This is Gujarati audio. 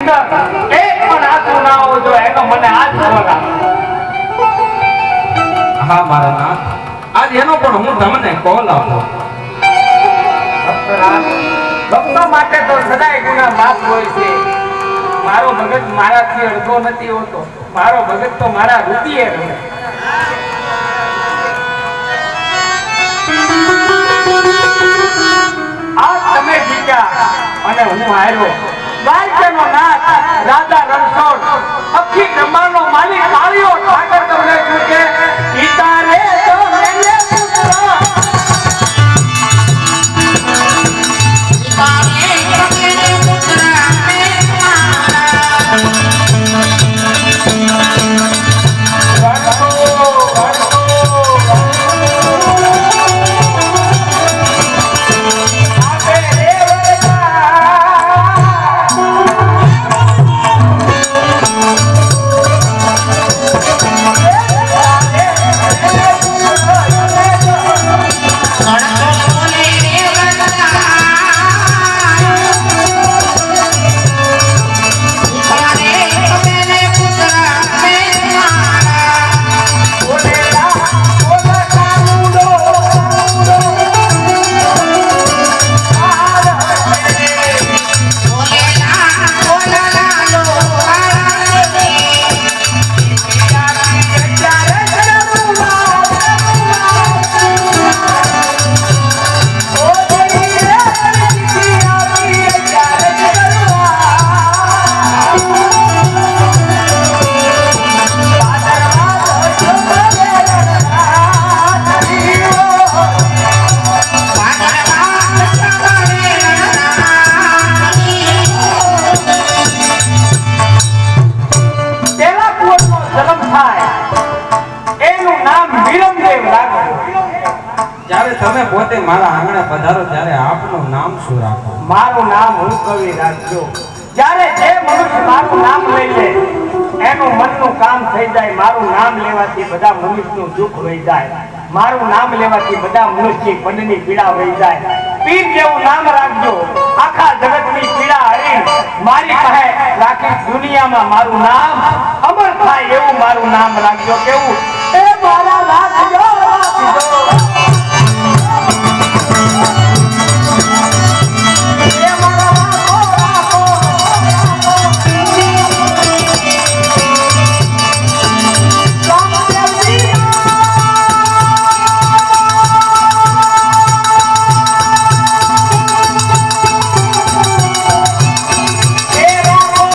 અંદર એક પણ આંસુ ના હોવો જોઈએ એનો મને આજ ખબર આવે. હા મારા નાથ, આજ એનો પણ હું તમને કોલ આપું. ભક્તો માટે તો સદાય ગુના માફ હોય છે. મારો ભગત મારાથી અડધો નથી હોતો. મારો ભગત તો મારા રૂપિયે રહે. આ તમે જીત્યા અને હું હાર્યો. રાજ્યનો નાથ રાજા રણછોડ અખી બ્રહ્માંડનો માલિક આવ્યો ઠાકર તમને શું કે પિતા રે તો મેલે પુત્ર તમે પોતે મારા આંગણે પધારો ત્યારે આપનું નામ શું રાખો? મારું નામ હું કવિ રાખજો. જ્યારે જે મનુષ્ય મારું નામ લઈ લે એનું મનનું કામ થઈ જાય. મારું નામ લેવાથી બધા મનુષ્યનું દુઃખ વહી જાય. મારું નામ લેવાથી બધા મનુષ્યની પદની પીડા વહી જાય. પીર જેવું નામ રાખજો. આખા જગતની પીડા હરી મારી પાસે રાખી દુનિયામાં મારું નામ અમર થાય એવું મારું નામ રાખજો. કેવું એ મારા રાખજો.